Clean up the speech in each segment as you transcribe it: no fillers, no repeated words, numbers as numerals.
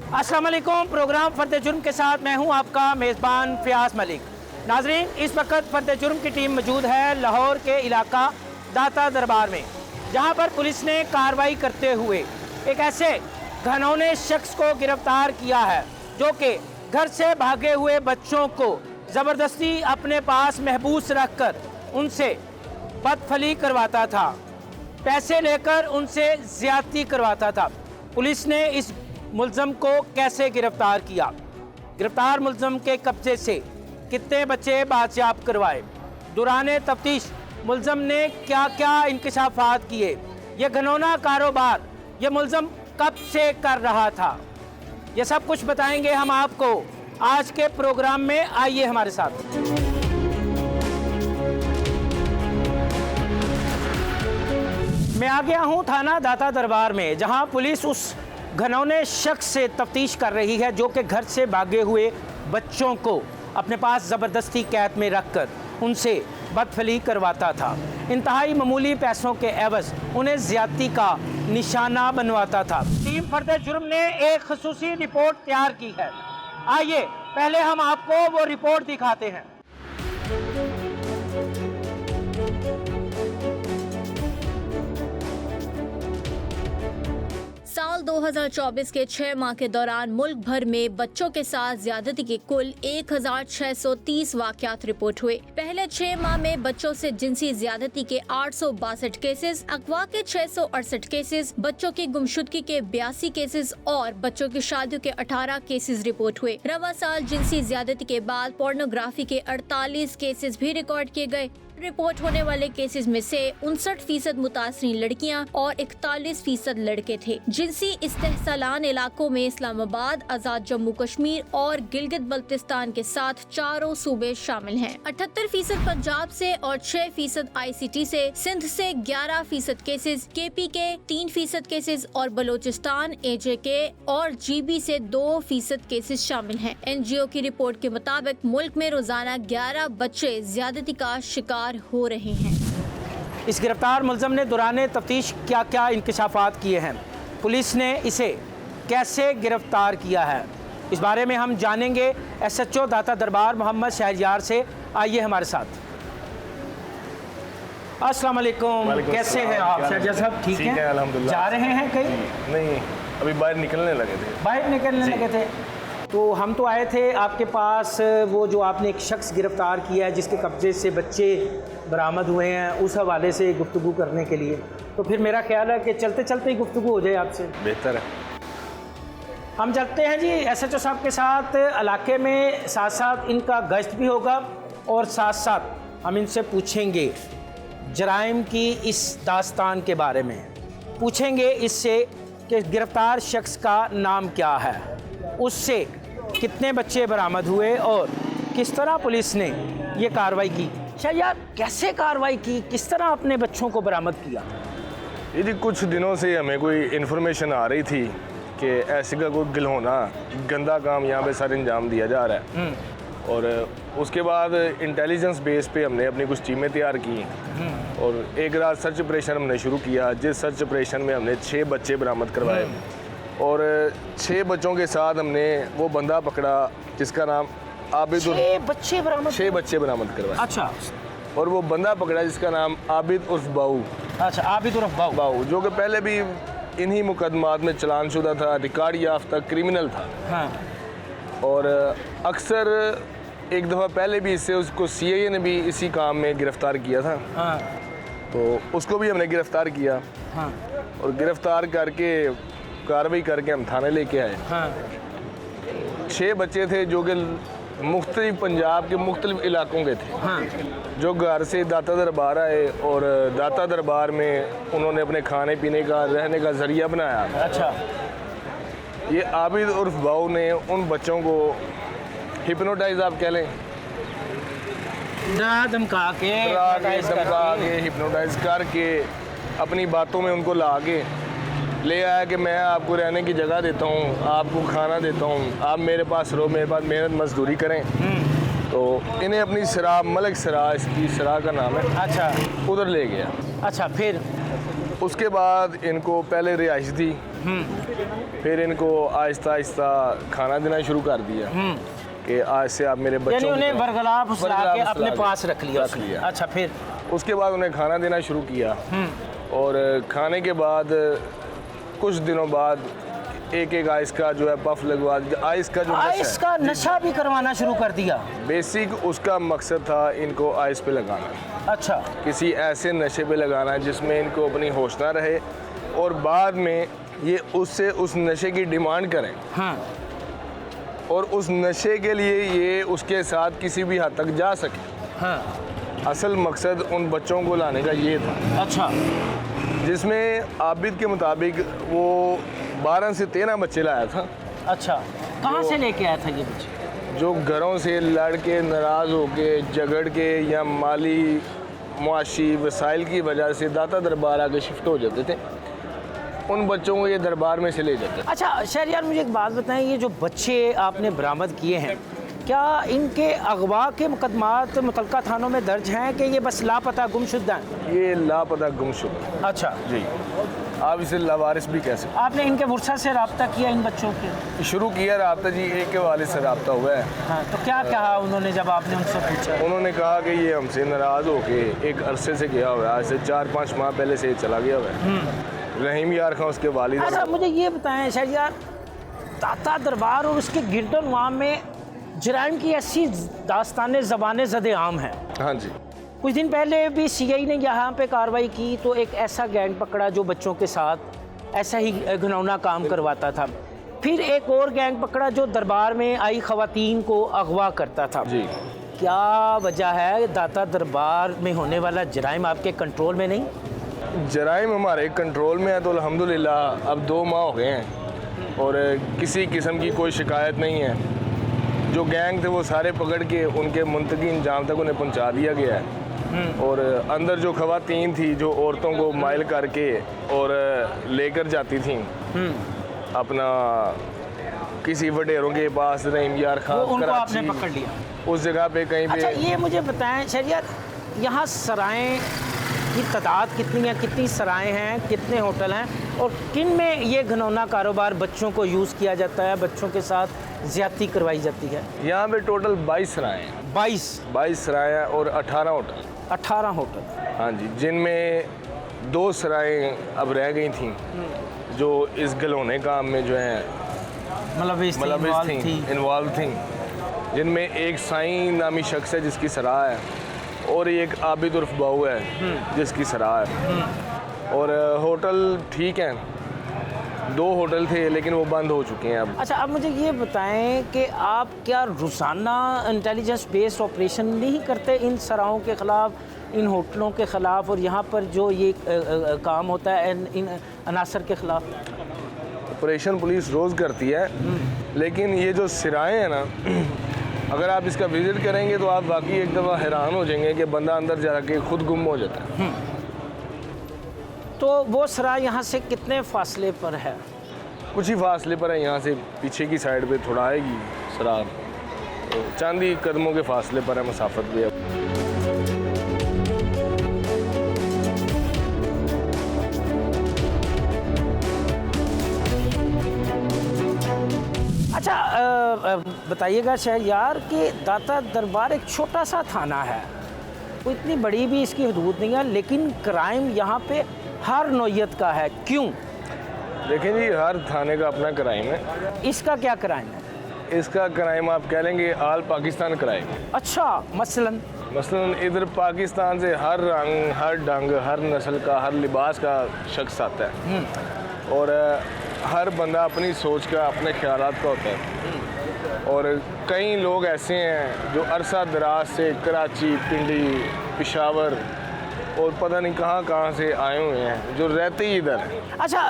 अस्सलाम वालेकुम। प्रोग्राम फ़र्द जुर्म के साथ मैं हूं आपका मेज़बान फ़याज़ मलिक। नाज़रीन, इस वक्त फ़र्द जुर्म की टीम मौजूद है लाहौर के इलाका दाता दरबार में, जहां पर पुलिस ने कार्रवाई करते हुए एक ऐसे घनौने शख्स को गिरफ़्तार किया है जो कि घर से भागे हुए बच्चों को ज़बरदस्ती अपने पास महबूस रख कर उनसे बदफली करवाता था, पैसे लेकर उनसे ज़्यादती करवाता था। पुलिस ने इस मुल्ज़म को कैसे गिरफ़्तार किया, गिरफ़्तार मुल्ज़म के कब्ज़े से कितने बच्चे बादशाह करवाए, दौरान तफ्तीश मुल्ज़म ने क्या क्या इंकशाफात किए, ये घनौना कारोबार ये मुल्ज़म कब से कर रहा था, ये सब कुछ बताएंगे हम आपको आज के प्रोग्राम में। आइए हमारे साथ। मैं आ गया हूँ थाना दाता दरबार में, जहाँ पुलिस उस घनौने शख्स से तफ्तीश कर रही है जो कि घर से भागे हुए बच्चों को अपने पास ज़बरदस्ती कैद में रखकर उनसे बदफली करवाता था। इंतहाई मामूली पैसों के एवज़ उन्हें ज़्यादती का निशाना बनवाता था। टीम फ़र्द जुर्म ने एक ख़ुसूसी रिपोर्ट तैयार की है। आइए पहले हम आपको वो रिपोर्ट दिखाते हैं। साल 2024 के 6 माह के दौरान मुल्क भर में बच्चों के साथ ज्यादती के कुल 1630 वाकयात रिपोर्ट हुए। पहले 6 माह में बच्चों से जिनसी ज्यादती के 862 केसेस, अगवा के 668 केसेस, बच्चों की गुमशुदगी के 82 केसेस और बच्चों की शादियों के 18 केसेस रिपोर्ट हुए। रवा साल जिनसी ज्यादती के बाद पोर्नोग्राफी के 48 केसेस भी रिकॉर्ड किए गए। रिपोर्ट होने वाले केसेस में से 59% मुतासरीन लड़कियां और 41% लड़के थे। जिनसी इस्तेहसालान इलाकों में इस्लामाबाद, आजाद जम्मू कश्मीर और गिलगित बल्तिस्तान के साथ चारों सूबे शामिल हैं। 78% पंजाब से और 6% ICT से, सिंध से 11% केसेस, KP के 3% केसेस और बलोचिस्तान, AJK और GB से 2% केसेस शामिल हैं। NGO की रिपोर्ट के मुताबिक मुल्क में रोजाना 11 बच्चे ज्यादती का शिकार हो रहे हैं। इस गिरफ्तार मुल्ज़म ने दौरान तफ्तीश क्या क्या इंकशाफात किए हैं, पुलिस ने इसे कैसे गिरफ्तार किया है, इस बारे में हम जानेंगे SHO दाता दरबार मोहम्मद शहरयार से। आइए हमारे साथ। अस्सलाम वालेकुम, कैसे हैं आप शहरयार साहब? ठीक हैं अल्हम्दुलिल्लाह। जा रहे हैं कहीं? नहीं, अभी बाहर निकलने लगे थे। बाहर निकलने लगे थे। तो हम तो आए थे आपके पास, वो जो आपने एक शख्स गिरफ़्तार किया है जिसके कब्ज़े से बच्चे बरामद हुए हैं, उस हवाले से गुफ्तगू करने के लिए। तो फिर मेरा ख्याल है कि चलते चलते ही गुफ्तगू हो जाए आपसे। बेहतर है। हम चलते हैं जी SHO साहब के साथ इलाके में, साथ साथ इनका गश्त भी होगा और साथ साथ हम इनसे पूछेंगे जराइम की इस दास्तान के बारे में। पूछेंगे इससे कि गिरफ़्तार शख्स का नाम क्या है, उससे कितने बच्चे बरामद हुए और किस तरह पुलिस ने ये कार्रवाई की। यार कैसे कार्रवाई की, किस तरह अपने बच्चों को बरामद किया? ये जी कुछ दिनों से हमें कोई इन्फॉर्मेशन आ रही थी कि ऐसे का कोई गिलहौना गंदा काम यहाँ पे सर अंजाम दिया जा रहा है, और उसके बाद इंटेलिजेंस बेस पे हमने अपनी कुछ टीमें तैयार की और एक रात सर्च ऑपरेशन हमने शुरू किया, जिस सर्च ऑपरेशन में हमने 6 बच्चे बरामद करवाए और 6 बच्चों के साथ हमने वो बंदा पकड़ा जिसका नाम आबिद। 6 बच्चे बरामद करवाए। अच्छा। और वो बंदा पकड़ा जिसका नाम आबिद उर्फ बाऊ। अच्छा, आबिद उर्फ बाऊ, जो कि पहले भी इन्हीं मुकदमात में चलान शुदा था, रिकॉर्ड याफ्ता क्रिमिनल था। हाँ। और अक्सर एक दफ़ा पहले भी इससे उसको CIA ने भी इसी काम में गिरफ़्तार किया था। हाँ। तो उसको भी हमने गिरफ़्तार किया। हाँ। और गिरफ़्तार करके कार्रवाई करके हम थाने लेके आए। हाँ। 6 बच्चे थे जो कि मुख्तलिफ पंजाब के मुख्तलिफ इलाकों के थे। हाँ। जो घर से दाता दरबार आए और दाता दरबार में उन्होंने अपने खाने पीने का, रहने का ज़रिया बनाया। अच्छा। ये आबिद उर्फ बाऊ ने उन बच्चों को हिप्नोटाइज, आप कह लें, धमका के हिप्नोटाइज करके अपनी बातों में उनको ला के ले आया कि मैं आपको रहने की जगह देता हूँ, आपको खाना देता हूँ, आप मेरे पास रहो, मेरे पास मेहनत मजदूरी करें। तो इन्हें अपनी सराह, मलिक सराह, इसकी सराह का नाम है। अच्छा। उधर ले गया। अच्छा, फिर उसके बाद इनको पहले रिहाइश दी, फिर इनको आहिस्ता आहिस्ता खाना देना शुरू कर दिया कि आज से आप मेरे यानी बच्चों उन्हें बरगलाफ फुसला के फुसला अपने के पास रख लिया रख उसने। लिया। अच्छा, फिर उसके बाद उन्हें खाना देना शुरू किया और खाने के बाद कुछ दिनों बाद एक एक आइस का जो है पफ लगवा, आइस का जो आइस का नशा भी करवाना शुरू कर दिया। बेसिक उसका मकसद था इनको आइस पे लगाना, अच्छा, किसी ऐसे नशे पे लगाना जिसमें इनको अपनी होश ना रहे और बाद में ये उससे उस नशे की डिमांड करें हाँ, और उस नशे के लिए ये उसके साथ किसी भी हद तक जा सके। हाँ, असल मकसद उन बच्चों को लाने का ये था, अच्छा, जिसमें आबिद के मुताबिक वो 12 से 13 बच्चे लाया था, अच्छा। कहाँ से लेके आया था ये बच्चे? जो घरों से लड़ के, नाराज़ होके, झगड़ के या माली मुआशी वसाइल की वजह से दाता दरबार आके शिफ्ट हो जाते थे। उन बच्चों को ये दरबार में से ले जाते थे। अच्छा शहरियार, मुझे एक बात बताएं, ये जो बच्चे आपने बरामद किए हैं, क्या इनके अगवा के मुकदमात मुतल्लिका थानों में दर्ज हैं कि ये बस लापता गुमशुदा हैं? ये लापता गुमशुदा। अच्छा जी, आप इसे लावारिस भी कह सकते आपने इनके वुरसा से रब्ता किया इन बच्चों के? हैं। शुरू किया रब्ता जी, एक के वालिद से रब्ता हुआ है। हाँ, तो क्या कहा उन्होंने जब आपने उनसे पूछा? उन्होंने कहा कि ये हमसे नाराज़ होके एक अरसे से गया हुआ है, आज से 4-5 माह पहले से ये चला गया हुआ है। रहीम यार खां उसके वालिद। अच्छा, मुझे ये बताएं शहरियार, दाता दरबार और उसके गिरदोनवाम में जराइम की ऐसी दास्तानें ज़बानें ज़दे आम हैं। हाँ जी, कुछ दिन पहले भी सीआई ने यहाँ पे कार्रवाई की तो एक ऐसा गैंग पकड़ा जो बच्चों के साथ ऐसा ही घिनौना काम करवाता था। फिर एक और गैंग पकड़ा जो दरबार में आई ख़वातीन को अगवा करता था। जी। क्या वजह है दाता दरबार में होने वाला जराइम आपके कंट्रोल में नहीं? जराइम हमारे कंट्रोल में है तो अल्हम्दुलिल्लाह अब 2 माह हो गए हैं और किसी किस्म की कोई शिकायत नहीं है। जो गैंग थे वो सारे पकड़ के उनके मुंतकी अंजाम तक उन्हें पहुंचा दिया गया है और अंदर जो ख़वातीन थी जो औरतों को माइल करके और लेकर जाती थी अपना किसी वडेरों के पास, रहीम यार खां, उनको आपने पकड़ लिया उस जगह पे कहीं पे। अच्छा, ये मुझे बताएं शहरियार, यहाँ सराएं की तादाद कितनी है, कितनी सराएं हैं, कितने होटल हैं और किन में ये घिनौना कारोबार बच्चों को यूज़ किया जाता है, बच्चों के साथ ज़्यादती करवाई जाती है? यहाँ पे टोटल 22 सराएं हैं। 22 सराएं हैं और 18 होटल। 18 होटल। हाँ जी, जिनमें 2 सराएं अब रह गई थीं जो इस गलौने काम में जो है इन्वॉल्व थी, जिनमें एक साईं नामी शख्स है जिसकी सराह है और एक आबिद उर्फ बाऊ है जिसकी सराह है। और होटल ठीक हैं, 2 होटल थे लेकिन वो बंद हो चुके हैं अब। अच्छा, अब मुझे ये बताएं कि आप क्या रोज़ाना इंटेलिजेंस बेस्ड ऑपरेशन नहीं करते इन सराहों के ख़िलाफ़, इन होटलों के ख़िलाफ़ और यहाँ पर जो ये काम होता है इन अनासर के ख़िलाफ़? ऑपरेशन पुलिस रोज़ करती है, लेकिन ये जो सराएं हैं ना, अगर आप इसका विज़िट करेंगे तो आप वाकई एक दफ़ा हैरान हो जाएंगे कि बंदा अंदर जाके खुद गुम हो जाता है। तो वो सराय यहाँ से कितने फासले पर है? कुछ ही फासले पर है, यहाँ से पीछे की साइड पे थोड़ा आएगी सराय, तो चंद ही कदमों के फासले पर है मसाफत भी है। अच्छा, बताइएगा शहरियार कि दाता दरबार एक छोटा सा थाना है, कोई इतनी बड़ी भी इसकी हदूद नहीं है, लेकिन क्राइम यहाँ पे हर नौयत का है। क्यों? देखें जी, हर थाने का अपना क्राइम है। इसका क्या क्राइम है? इसका क्राइम आप कह लेंगे आल पाकिस्तान क्राइम। अच्छा, मसलन इधर पाकिस्तान से हर रंग, हर ढंग, हर नस्ल का, हर लिबास का शख्स आता है और हर बंदा अपनी सोच का, अपने ख्यालात का होता है। और कई लोग ऐसे हैं जो अरसा दराज से कराची, पिंडी, पेशावर और पता नहीं कहाँ से आए हुए हैं जो रहते ही इधर हैं। अच्छा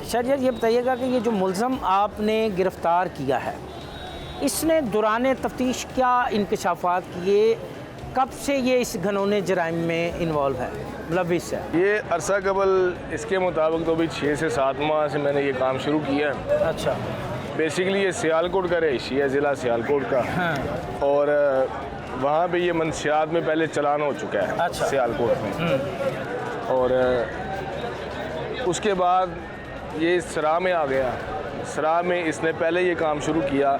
शहरियार, ये बताइएगा कि ये जो मुलज़म आपने गिरफ़्तार किया है, इसने दौरान तफ्तीश क्या इंकशाफात किए, कब से ये इस घनौने जराइम में इन्वॉल्व है, मुलविस है? ये अरसा कबल इसके मुताबिक तो भी 6 से 7 माह से मैंने ये काम शुरू किया है। अच्छा, बेसिकली ये सियालकोट का रहायशी है, ज़िला सियालकोट का। हाँ। और वहाँ पे ये मंशियात में पहले चलान हो चुका है। अच्छा। सियालकोट में। और उसके बाद ये सरा में आ गया। सरा में इसने पहले ये काम शुरू किया,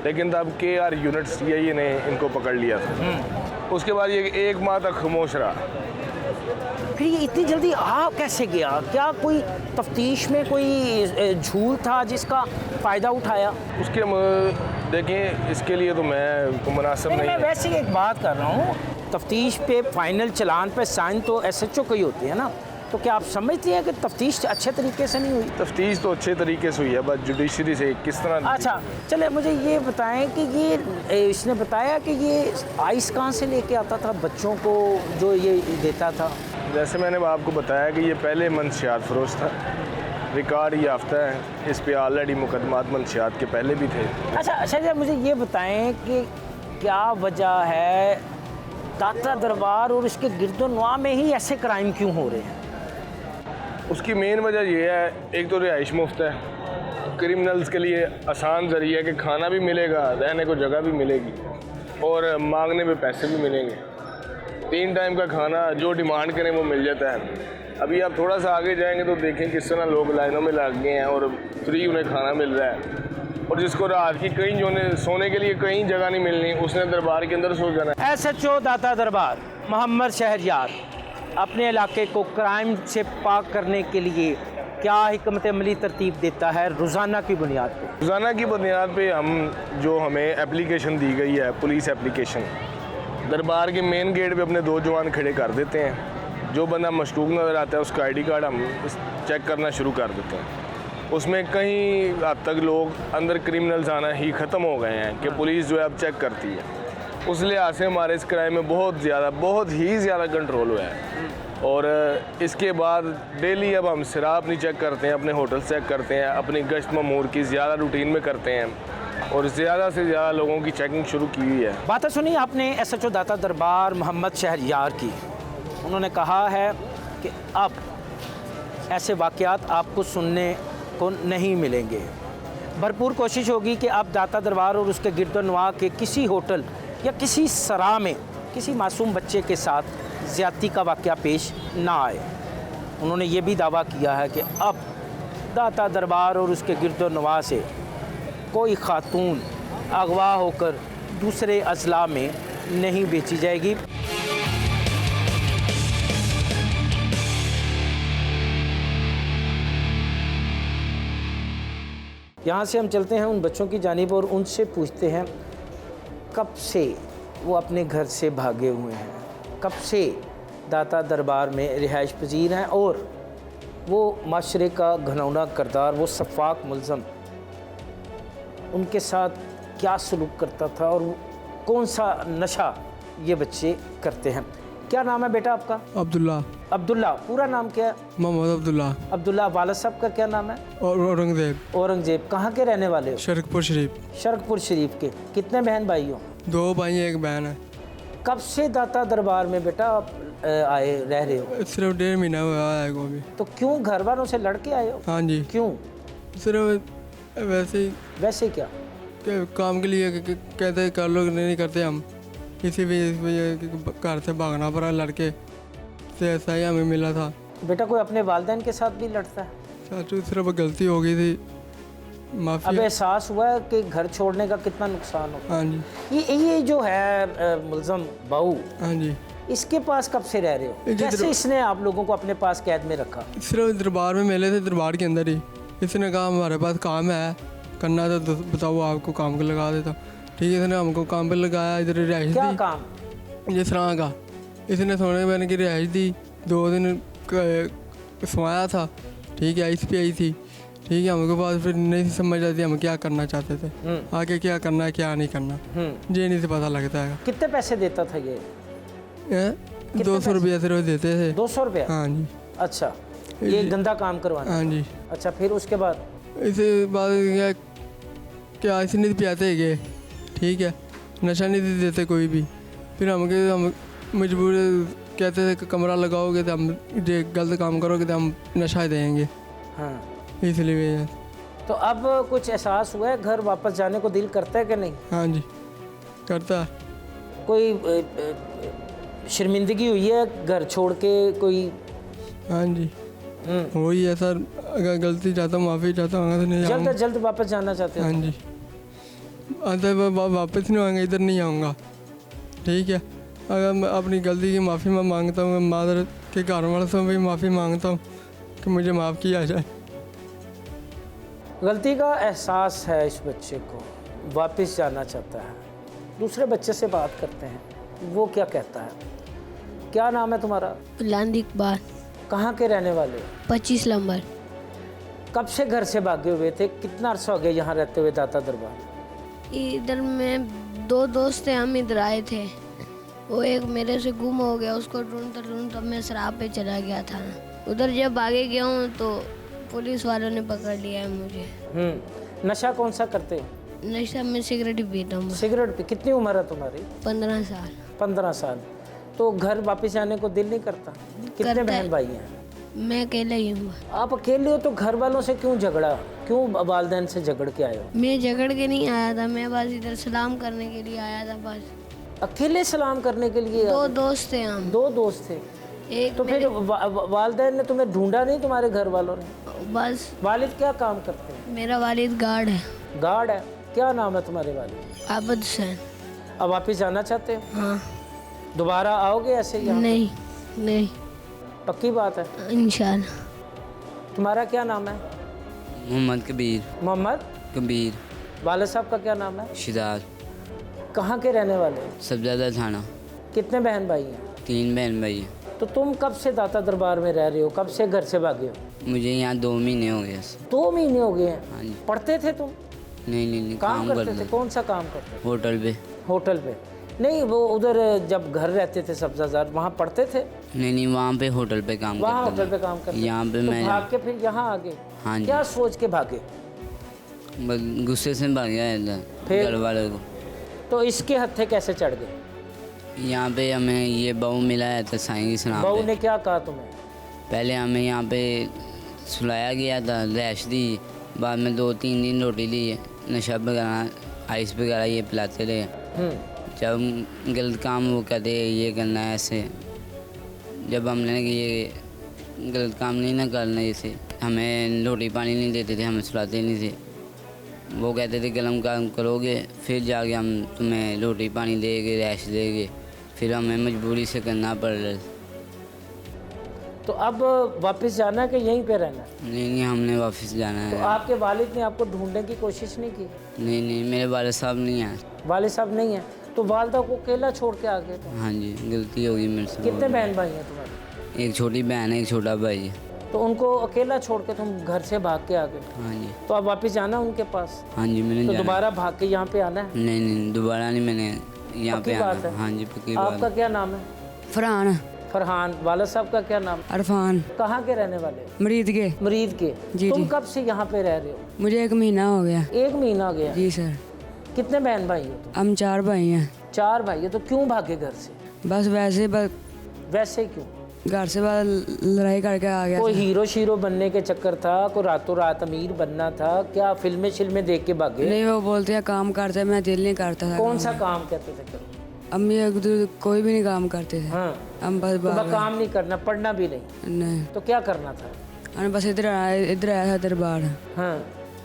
लेकिन तब KR यूनिट CI ने इनको पकड़ लिया था। उसके बाद ये 1 माह तक खामोश रहा। फिर ये इतनी जल्दी आ कैसे गया? क्या कोई तफ्तीश में कोई झूल था जिसका फ़ायदा उठाया? उसके देखें, इसके लिए तो मैं मुनासिब नहीं मैं है। वैसे ही एक बात कर रहा हूँ, तफ्तीश पे फाइनल चलान पे साइन तो SHO को ही होती है ना, तो क्या आप समझते हैं कि तफ्तीश अच्छे तरीके से नहीं हुई? तफ्तीश तो अच्छे तरीके से हुई है, बस जुडिशरी से किस तरह। अच्छा चले, मुझे ये बताएं कि ये इसने बताया कि ये आइस कहाँ से लेके आता था बच्चों को जो ये देता था? जैसे मैंने आपको बताया कि ये पहले मंशियात फरोश था, रिकॉर्ड याफ्ता है, इस पे ऑलरेडी मुकदमात मंशियात के पहले भी थे। अच्छा मुझे ये बताएं कि क्या वजह है दाता दरबार और इसके गिरदोनवा में ही ऐसे क्राइम क्यों हो रहे हैं? उसकी मेन वजह ये है, एक तो रिहाइश मुफ्त है, क्रिमिनल्स के लिए आसान ज़रिया है कि खाना भी मिलेगा, रहने को जगह भी मिलेगी और मांगने पे पैसे भी मिलेंगे। 3 टाइम का खाना जो डिमांड करें वो मिल जाता है। अभी आप थोड़ा सा आगे जाएंगे तो देखें किस तरह लोग लाइनों में लग गए हैं और फ्री उन्हें खाना मिल रहा है। और जिसको रात की कहीं जो सोने के लिए कहीं जगह नहीं मिलनी, उसने दरबार के अंदर सो जाना है। SHO दाता दरबार मोहम्मद शहरयार अपने इलाके को क्राइम से पाक करने के लिए क्या हिकमत अमली तरतीब देता है रोज़ाना की बुनियाद पर? रोज़ाना की बुनियाद पे हमें एप्लीकेशन दी गई है, पुलिस एप्लीकेशन, दरबार के मेन गेट पे अपने 2 जवान खड़े कर देते हैं। जो बंदा मशकूक नज़र आता है उसका ID कार्ड हम चेक करना शुरू कर देते हैं। उसमें कहीं हद तक लोग अंदर क्रिमिनल्स आना ही ख़त्म हो गए हैं कि पुलिस जो है अब चेक करती है। उस लिहाज से हमारे इस क्राइम में बहुत ही ज़्यादा कंट्रोल हुआ है। और इसके बाद डेली अब हम सिरा अपनी चेक करते हैं, अपने होटल चेक करते हैं, अपनी गश्त ममूर की ज़्यादा रूटीन में करते हैं और ज़्यादा से ज़्यादा लोगों की चेकिंग शुरू की हुई है। बातें सुनी आपने SHO दाता दरबार मोहम्मद शहरयार की। उन्होंने कहा है कि अब ऐसे वाक़यात आपको सुनने को नहीं मिलेंगे। भरपूर कोशिश होगी कि अब दाता दरबार और उसके गिरदोनवा के किसी होटल या किसी सरा में किसी मासूम बच्चे के साथ ज़्यादती का वाक़या पेश ना आए। उन्होंने ये भी दावा किया है कि अब दाता दरबार और उसके गिरदोनवा से कोई खातून अगवा होकर दूसरे अजला में नहीं बेची जाएगी। यहाँ से हम चलते हैं उन बच्चों की जानिब और उनसे पूछते हैं कब से वो अपने घर से भागे हुए हैं, कब से दाता दरबार में रिहाइश पजीर हैं और वो माशरे का घनौना करदार, वो सफाक मुलज़म उनके साथ क्या सलूक करता था और कौन सा नशा ये बच्चे करते हैं। क्या नाम है बेटा आपका? अब्दुल्ला। अब्दुल्ला, पूरा नाम क्या है? मोहम्मद अब्दुल्ला। अब्दुल्ला, वालिद साहब का क्या नाम है? और औरंगजेब। औरंगजेब। कहाँ के रहने वाले हो? शरकपुर शरीफ। शरकपुर शरीफ के। कितने बहन भाई हो? 2 भाई 1 बहन है। कब से दाता दरबार में बेटा आप आए रह रहे हो? सिर्फ 1.5 महीना हुआ है को अभी। तो क्यों घर वालों से लड़के आए हो? हाँ जी। क्यों? सिर्फ वैसे ही। वैसे क्या? काम के लिए कहते कर लो, नहीं करते हम, इसी वजह घर से भागना पड़ा लड़के से, ऐसा ही हमें मिला था। बेटा कोई अपने वालिदैन के साथ भी लड़ता है? चाचू सिर्फ गलती हो गई थी, माफ़ी। अब एहसास हुआ है कि घर छोड़ने का कितना नुकसान हो? हाँ जी। ये जो है मुलज़म बहू, हाँ जी, इसके पास कब से रह रहे हो? कैसे इसने आप लोगों को अपने पास कैद में रखा? सिर्फ दरबार में मिले थे, दरबार के अंदर ही। इसने कहा हमारे पास काम है करना, तो बताओ आपको काम को लगा देता। ठीक है, इसने हमको काम पे लगाया। इधर रिहाइश दी। क्या काम? जिस तरह का इसने सोने मैंने की रिहाइश दी, 2 दिन सोया था। ठीक है, इस पे आई थी। ठीक है, हमको पास फिर नहीं समझ आती हम क्या करना चाहते थे, आगे क्या करना है क्या नहीं करना, ये नहीं से पता लगता है। कितने पैसे देता था ये? 200 रुपया सिर्फ देते थे। 200 रुपया? हाँ जी। अच्छा, ये गंदा काम करवाना? हाँ जी। अच्छा, फिर उसके बाद? इसे बाद क्या ऐसे नहीं पियाते गए। ठीक है, नशा नहीं देते कोई भी। फिर हम मजबूर कहते थे कि कमरा लगाओगे तो हम गलत काम करोगे तो हम नशा देंगे। हाँ, इसलिए। तो अब कुछ एहसास हुआ है, घर वापस जाने को दिल करता है कि नहीं? हाँ जी, करता है। कोई शर्मिंदगी हुई है घर छोड़ के कोई? हाँ जी। वही है सर, अगर गलती चाहता हूँ माफ़ी चाहता हूँ, तो नहीं जल्द आऊँगा। से जल्द वापस जाना चाहते हो? हाँ जी, वापस नहीं आऊँगा, इधर नहीं आऊँगा, ठीक है। अगर मैं अपनी गलती की माफ़ी मैं मांगता हूँ, मैं मादर के घर वालों से भी माफ़ी मांगता हूँ कि मुझे माफ़ किया जाए। गलती का एहसास है इस बच्चे को, वापस जाना चाहता है। दूसरे बच्चे से बात करते हैं, वो क्या कहता है? क्या नाम है तुम्हारा? बुलंद इकबाल, कहाँ के रहने वाले हो? 25 नंबर। कब से घर से भागे हुए थे? कितना अर्सा हो गया यहाँ रहते हुए दाता दरबार? इधर में 2 दोस्त थे, हम इधर आए थे। वो एक मेरे से गुम हो गया, उसको ढूंढता मैं शराब पे चला गया था। उधर जब आगे गया हूँ तो पुलिस वालों ने पकड़ लिया है मुझे। नशा कौन सा करते हो? नशा में सिगरेट ही पीता हूँ। सिगरेट पे? कितनी उम्र है तुम्हारी? 15 साल। 15 साल। तो घर वापस जाने को दिल नहीं करता? कितने करता बहन है। भाई हैं? मैं अकेला ही हूँ। आप अकेले हो तो घर वालों से क्यों झगड़ा? क्यों वालदैन से झगड़ के आए हो? मैं झगड़ के नहीं आया था, मैं बस इधर सलाम करने के लिए आया था बस। अकेले सलाम करने के लिए? 2 दोस्त थे हम। 2 दोस्त थे? एक तो फिर वालदैन ने तुम्हें ढूंढा नहीं, तुम्हारे घर वालों ने? बस। वालिद क्या काम करते हैं? मेरा वालिद गार्ड है। गार्ड है? क्या नाम है तुम्हारे वालिद? आबद हुसैन। अब वापस जाना चाहते हो? हाँ। दोबारा आओगे ऐसे यहाँ? नहीं नहीं, पक्की बात है? इंशाल्लाह। तुम्हारा क्या नाम है? मोहम्मद कबीर। मोहम्मद कबीर। वालिद साहब का क्या नाम है? शिदात। कहाँ के रहने वाले हो? सबजादा थाना। कितने बहन भाई हैं? 3 बहन भाई हैं। तो तुम कब से दाता दरबार में रह रहे हो? कब से घर से भागे हो? मुझे यहाँ 2 महीने हो गए। 2 महीने हो गए हैं? हाँ जी। पढ़ते थे तुम? नहीं काम करते थे? करते कौन सा काम करते थे? होटल पे। होटल पे? नहीं, वो उधर जब घर रहते थे सब्जाजार, वहाँ पढ़ते थे? नहीं वहाँ पे होटल पे काम वहाँ करता होटल पे काम करते थे? यहाँ पे तो मैं भाग के फिर यहाँ आ गए? हाँ जी। क्या सोच के भागे? बस गुस्से से भाग गया इधर फिर? घर वालों को। तो इसके हत्थे कैसे चढ़ गए? यहाँ पे हमें ये बहू मिला है तो साईं की सलाम बहू पे। ने क्या कहा तुम्हें? पहले हमें यहाँ पे सुलाया गया था, रैश दी, बाद में 2-3 दिन रोटी ली, नशा वगैरह आइस वगैरह ये पिलाते रहे। जब गलत काम वो कहते ये करना है ऐसे, जब हमने कि ये गलत काम नहीं ना करना, जैसे हमें रोटी पानी नहीं देते थे, हमें सुलाते नहीं थे। वो कहते थे गलम काम करोगे फिर जाके हम तुम्हें रोटी पानी देंगे, रैश देंगे, फिर हमें मजबूरी से करना पड़ रहा। तो अब वापस जाना है कि यहीं पे रहना है? नहीं हमने वापस जाना तो है। आपके वालिद ने आपको ढूंढने की कोशिश नहीं की? नहीं मेरे वाले साहब नहीं हैं। वालिद साहब नहीं है तो वालदा को अकेला छोड़ के आ गए तुम? हाँ जी, गलती होगी मेरे से। कितने बहन भाई हैं तुम्हारे? एक छोटी बहन है, एक छोटा भाई है। तो उनको अकेला छोड़ के तुम घर से भाग के आ गए? हाँ जी। तो अब वापस जाना उनके पास? हाँ जी मैंने तो जाना। दोबारा भाग के यहाँ पे आना है? नहीं दोबारा नहीं, मैंने यहाँ पक्की पे बात आना। है? हाँ जी पक्की बात आपका है। क्या नाम है? फरहान। फरहान। वालिद साहब का क्या नाम? अरफान। कहाँ के रहने वाले हो? मरीद के। मरीद के? जी, तुम जी। कब से यहाँ पे रह रहे हो? मुझे 1 महीना हो गया। 1 महीना गया? जी सर। कितने बहन भाई हो तुम? हम 4 भाई हैं। 4 भाई हो? तो क्यों भागे घर से? बस वैसे बस वैसे ही क्यों? घर से बस लड़ाई करके आ गया कोई था। हीरो शीरो बनने के चक्कर था? कोई रातों रात अमीर बनना था क्या? फिल्में शिल्में देख के भागे? नहीं वो बोलते हैं काम करते, मैं दिल नहीं करता था। कौन सा काम कहते थे करो? अम्मी एक दूसरे कोई भी नहीं काम करते थे। हाँ। हम बस तो भाग काम नहीं करना, पढ़ना भी नहीं, नहीं, तो क्या करना था? हम बस इधर आया था दरबार। हाँ।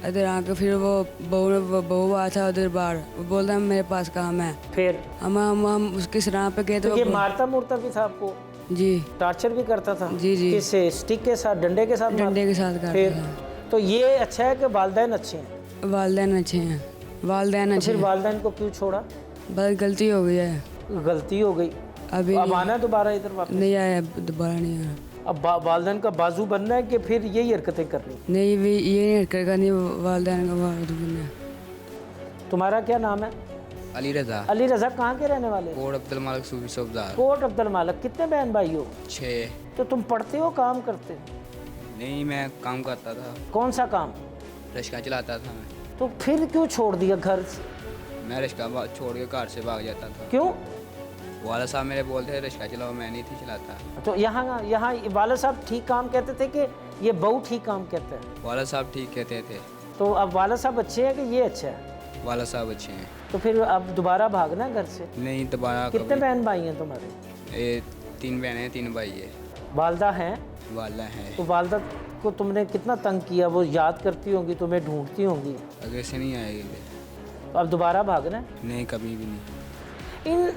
इधर आके फिर वो बहू आया था दरबार, वो बोलता है मेरे पास काम है। फिर हम उसकी सराह पे गए तो तो ये मारता मुरता भी था आपको? जी टार्चर भी करता था? जी, जी। किससे? स्टिक के साथ, डंडे के साथ? डंडे के साथ करता फिर था। तो ये अच्छा है कि वालदैन अच्छे हैं? वालदैन अच्छे हैं, वालदैन तो अच्छे फिर हैं। वालदैन को क्यों छोड़ा? बस गलती हो गई है, गलती हो गई। अभी अब आना है दोबारा इधर वापस? नहीं आया, दोबारा नहीं आया। अब वालदैन का बाजू बनना है कि फिर यही हरकतें करनी? नहीं भी ये नहीं हटकर नहीं, वालदैन का वालद बनना। तुम्हारा क्या नाम है? अली रज़ा। अली रज़ा। कहाँ के रहने वाले? कोट अब्दुल मालिक सूफी सब्ज़ार। कोट अब्दुल मालिक। कितने बहन भाई हो? 6। तो तुम पढ़ते हो काम करते हो? नहीं मैं काम करता था, कौन सा काम? रिक्शा चलाता था मैं। तो फिर क्यों छोड़ दिया घर से? मैं रिक्शा छोड़ के घर से भाग जाता था। क्यों? वाला साहब मेरे बोलते थे रिक्शा चलाओ, मैं नहीं थी चलाता। तो यहाँ वाला साहब ठीक काम कहते थे कि ये बहू ठीक काम कहते हैं? वाला साहब ठीक कहते थे। तो अब वाला साहब अच्छे हैं कि ये अच्छा है? वाला साहब अच्छे हैं। तो फिर अब दोबारा भागना है घर से? नहीं दोबारा कितने कभी। बहन भाई हैं तुम्हारे? 3 बहनें 3 भाई है। वालदा हैं? वाला है। तो वालदा को तुमने कितना तंग किया? वो याद करती होंगी, तुम्हें ढूंढती होंगी। आगे से नहीं आएगी। तो अब दोबारा भागना है? नहीं, कभी भी नहीं। इन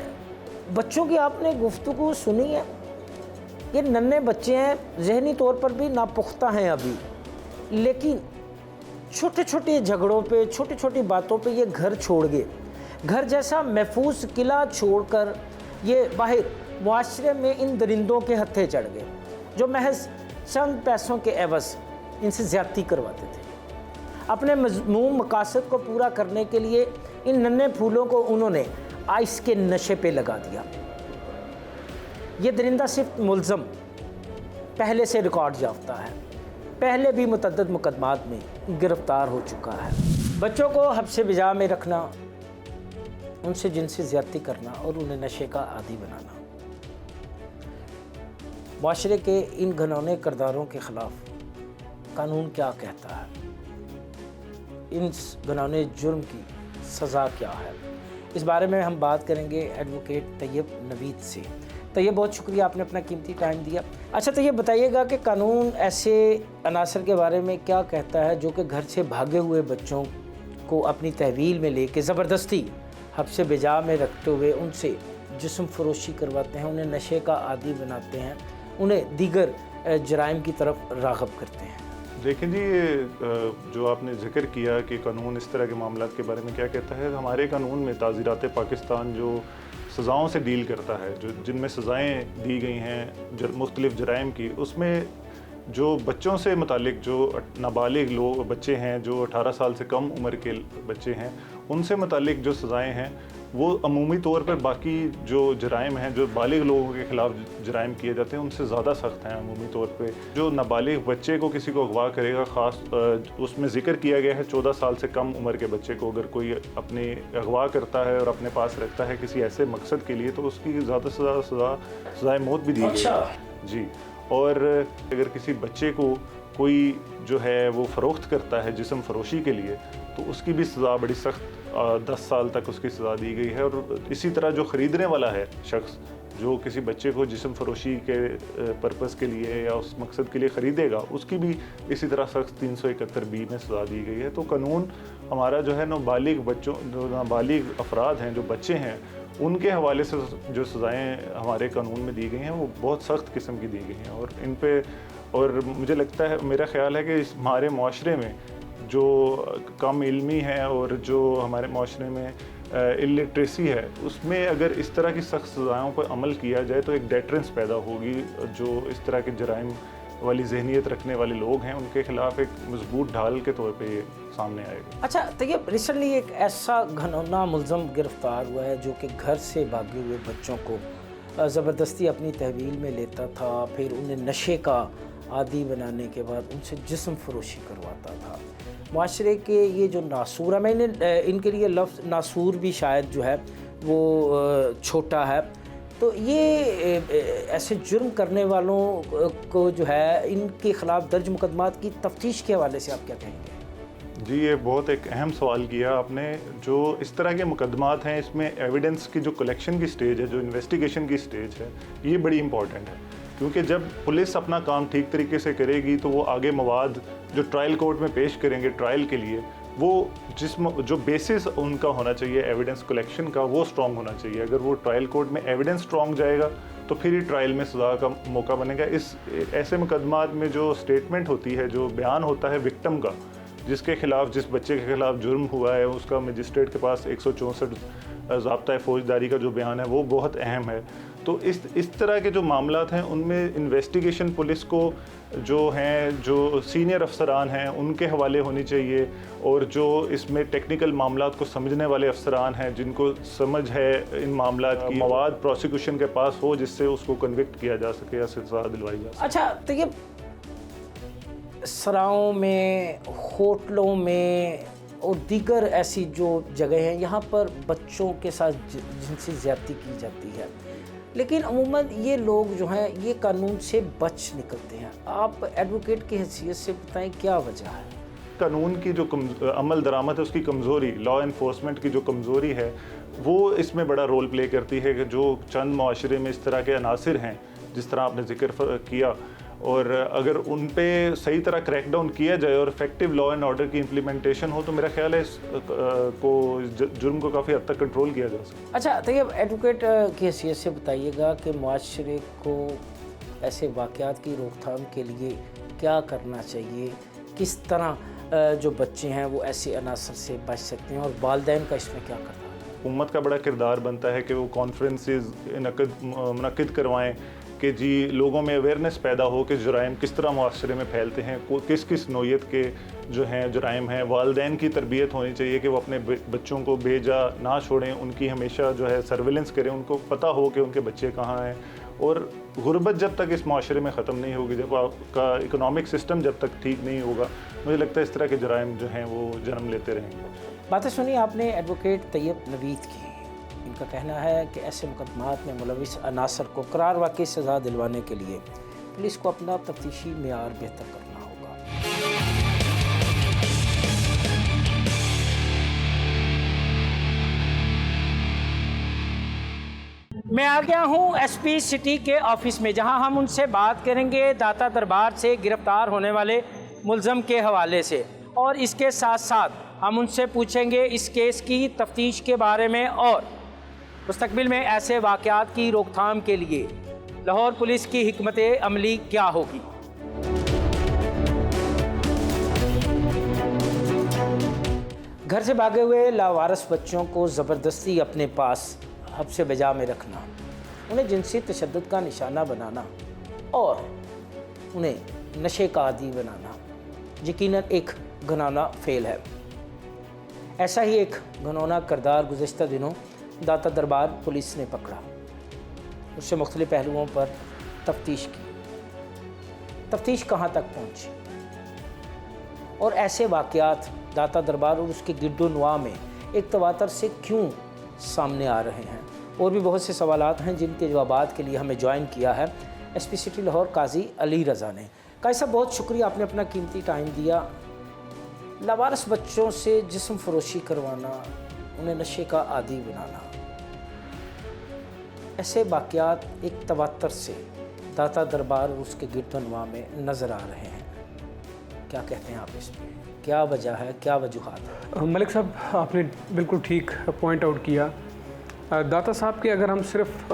बच्चों की आपने गुफ्तगू सुनी है? ये नन्हे बच्चे हैं, जहनी तौर पर भी नापुख्ता हैं अभी, लेकिन छोटे छोटे झगड़ों पे, छोटी छोटी बातों पे ये घर छोड़ गए। घर जैसा महफूज किला छोड़कर ये बाहर मुआशरे में इन दरिंदों के हत्थे चढ़ गए, जो महज चंद पैसों के एवज़ इनसे ज़्यादती करवाते थे। अपने मज़मूम मकासद को पूरा करने के लिए इन नन्हे फूलों को उन्होंने आइस के नशे पे लगा दिया। ये दरिंदा सिर्फ मुल्ज़म पहले से रिकॉर्ड याफ्ता है, पहले भी मुतअद्दिद मुकदमात में गिरफ़्तार हो चुका है। बच्चों को हब्से बिजा में रखना, उनसे जिनसी ज़्यादती करना और उन्हें नशे का आदी बनाना, माशरे के इन घिनौने किरदारों के ख़िलाफ़ कानून क्या कहता है? इन घिनौने जुर्म की सज़ा क्या है? इस बारे में हम बात करेंगे एडवोकेट तैयब नवीद से। तैयब, बहुत शुक्रिया, आपने अपना कीमती टाइम दिया। अच्छा, तो ये बताइएगा कि कानून ऐसे अनासर के बारे में क्या कहता है जो कि घर से भागे हुए बच्चों को अपनी तहवील में लेके ज़बरदस्ती हब्से बिजा में रखते हुए उनसे जिस्म फरोशी करवाते हैं, उन्हें नशे का आदी बनाते हैं, उन्हें दीगर जराइम की तरफ राग़ब करते हैं। लेकिन जी, जो आपने जिक्र किया कि कानून इस तरह के मामलों के बारे में क्या कहता है, हमारे कानून में ताज़ीरात पाकिस्तान जो सज़ाओं से डील करता है, जो जिनमें सज़ाएँ दी गई हैं मुख्तलिफ़ जराइम की, उसमें जो बच्चों से मुतालिक जो नाबालिग लोग बच्चे हैं, जो 18 साल से कम उम्र के बच्चे हैं, उनसे मुतालिक जो सज़ाएँ हैं वो अमूमी तौर पर बाकी जो जराइम हैं, जो बालिग लोगों के ख़िलाफ़ जराइम किए जाते हैं, उनसे ज़्यादा सख्त हैं अमूमी तौर पे। जो नाबालिग बच्चे को किसी को अगवा करेगा, ख़ास उसमें ज़िक्र किया गया है 14 साल से कम उम्र के बच्चे को अगर कोई अपने अगवा करता है और अपने पास रखता है किसी ऐसे मकसद के लिए, तो उसकी ज़्यादा से ज़्यादा सज़ाए मौत भी दी गई है जी। और अगर किसी बच्चे को कोई जो है वो फ़रोख्त करता है जिस्म फरोशी के लिए, तो उसकी भी सज़ा बड़ी सख्त 10 साल तक उसकी सज़ा दी गई है। और इसी तरह जो ख़रीदने वाला है शख्स, जो किसी बच्चे को जिस्म फरोशी के पर्पज़ के लिए या उस मकसद के लिए ख़रीदेगा, उसकी भी इसी तरह सख्त 371(b) में सज़ा दी गई है। तो कानून हमारा जो है नाबालिग बच्चों, जो नाबालिग अफराद हैं, जो बच्चे हैं, उनके हवाले से जो सज़ाएँ हमारे कानून में दी गई हैं वो बहुत सख्त किस्म की दी गई हैं। और इन पे, और मुझे लगता है, मेरा ख़्याल है कि हमारे माशरे में जो कम इल्मी है और जो हमारे माशरे में इलिटरेसी है, उसमें अगर इस तरह की सख्त सज़ाओं पर अमल किया जाए तो एक डेटरेंस पैदा होगी। जो इस तरह के जराइम वाली जहनीत रखने वाले लोग हैं, उनके ख़िलाफ़ एक मजबूत ढाल के तौर पे ये सामने आएगा। अच्छा, तो ये रिसेंटली एक ऐसा घनौना मुल्ज़म गिरफ़्तार हुआ है जो कि घर से भागे हुए बच्चों को ज़बरदस्ती अपनी तहवील में लेता था, फिर उन्हें नशे का आदी बनाने के बाद उनसे जिस्म फरोशी करवाता था। माशरे के ये जो नासूर है, मैंने इनके लिए लफ्ज़ नासूर भी शायद जो है वो छोटा है, तो ये ऐसे जुर्म करने वालों को जो है इनके ख़िलाफ़ दर्ज मुकदमात की तफ्तीश के हवाले से आप क्या कहेंगे? जी, ये बहुत एक अहम सवाल किया आपने। जो इस तरह के मुकदमात हैं, इसमें एविडेंस की जो कलेक्शन की स्टेज है, जो इन्वेस्टिगेशन की स्टेज है, ये बड़ी इंपॉर्टेंट है। क्योंकि जब पुलिस अपना काम ठीक तरीके से करेगी तो वो आगे मवाद जो ट्रायल कोर्ट में पेश करेंगे ट्रायल के लिए, वो जो बेसिस उनका होना चाहिए एविडेंस कलेक्शन का, वो स्ट्रॉन्ग होना चाहिए। अगर वो ट्रायल कोर्ट में एविडेंस स्ट्रॉन्ग जाएगा तो फिर ही ट्रायल में सज़ा का मौका बनेगा। इस ऐसे मुकदमात में जो स्टेटमेंट होती है, जो बयान होता है विक्टिम का, जिसके ख़िलाफ़, जिस बच्चे के ख़िलाफ़ जुर्म हुआ है, उसका मजिस्ट्रेट के पास 164 ज़ाब्ता फ़ौजदारी का जो बयान है वो बहुत अहम है। तो इस तरह के जो मामलात हैं उनमें इन्वेस्टिगेशन पुलिस को जो हैं, जो सीनियर अफसरान हैं, उनके हवाले होनी चाहिए। और जो इसमें टेक्निकल मामलात को समझने वाले अफसरान हैं, जिनको समझ है इन मामलात की, मवाद प्रोसिक्यूशन के पास हो जिससे उसको कन्विक्ट किया जा सके या सज़ा दिलवाई जा सके। अच्छा, तो ये सराओं में, होटलों में और दीगर ऐसी जो जगह हैं, यहाँ पर बच्चों के साथ जिनसी ज़्यादती की जाती है, लेकिन अमूमन ये लोग जो हैं ये कानून से बच निकलते हैं। आप एडवोकेट की हैसियत से बताएं क्या वजह है? कानून की जो अमल दरामद है, उसकी कमज़ोरी, लॉ इन्फोर्समेंट की जो कमज़ोरी है, वो इसमें बड़ा रोल प्ले करती है कि जो चंद माशरे में इस तरह के अनासिर हैं जिस तरह आपने जिक्र किया, और अगर उन पे सही तरह क्रैकडाउन किया जाए और इफेक्टिव लॉ एंड ऑर्डर की इम्प्लीमेंटेशन हो तो मेरा ख्याल है इस जुर्म को काफ़ी हद तक कंट्रोल किया जा सकता है। अच्छा, तो ये एडवोकेट की हैसियत से बताइएगा कि मुआशरे को ऐसे वाक़यात की रोकथाम के लिए क्या करना चाहिए, किस तरह जो बच्चे हैं वो ऐसे अनासर से बच सकते हैं और वालिदैन का इसमें क्या करना है? हुकूमत का बड़ा किरदार बनता है कि वो कॉन्फ्रेंसेस मुनक़िद करवाएं कि जी लोगों में अवेयरनेस पैदा हो कि जुराइम किस तरह मुआशरे में फैलते हैं, किस किस नौइयत के जो हैं जुराइम हैं। वालिदैन की तरबियत होनी चाहिए कि वो अपने बच्चों को बेजा ना छोड़ें, उनकी हमेशा जो है सर्विलेंस करें, उनको पता हो कि उनके बच्चे कहाँ हैं। और गुर्बत जब तक इस माशरे में ख़त्म नहीं होगी, जब आपका इकोनॉमिक सिस्टम जब तक ठीक नहीं होगा, मुझे लगता है इस तरह के जुराइम जो हैं वो जन्म लेते रहेंगे। बातें सुनी आपने एडवोकेट तैयब नवीद की। इनका कहना है कि ऐसे मुकदमात में मुलविस अनासर को करार वाक़ई सज़ा दिलवाने के लिए पुलिस को अपना तफ्तीशी मेयार बेहतर करना होगा। मैं आ गया हूं एसपी सिटी के ऑफिस में, जहां हम उनसे बात करेंगे दाता दरबार से गिरफ्तार होने वाले मुलज़म के हवाले से, और इसके साथ साथ हम उनसे पूछेंगे इस केस की तफ्तीश के बारे में और मुस्तकबिल में ऐसे वाक़यात की रोकथाम के लिए लाहौर पुलिस की हिकमत अमली क्या होगी। घर से भागे हुए लावारिस बच्चों को ज़बरदस्ती अपने पास हब्से बजा में रखना, उन्हें जिनसी तशद्दुद का निशाना बनाना और उन्हें नशे का आदी बनाना यकीनन एक घिनौना फेल है। ऐसा ही एक घिनौना किरदार गुज़िश्ता दिनों दाता दरबार पुलिस ने पकड़ा। उससे मुख्तलिफ पहलुओं पर तफ्तीश की। तफ्तीश कहाँ तक पहुँची और ऐसे वाक़यात दाता दरबार और उसके गिरदोनवा में एक तवातर से क्यों सामने आ रहे हैं, और भी बहुत से सवालात हैं जिनके जवाबात के लिए हमें ज्वाइन किया है एसपी सिटी लाहौर काजी अली रज़ा ने। काजी साहब, बहुत शुक्रिया, आपने अपना कीमती टाइम दिया। लावारिस बच्चों से जिस्म फरोशी करवाना, उन्हें नशे का आदी बनाना, ऐसे वाक़यात एक तवातर से दाता दरबार और उसके गिरदोनवा में नज़र आ रहे हैं। क्या कहते हैं आप इस पर? क्या वजह है, क्या वजूहात है? मलिक साहब, आपने बिल्कुल ठीक पॉइंट आउट किया। दाता साहब के अगर हम सिर्फ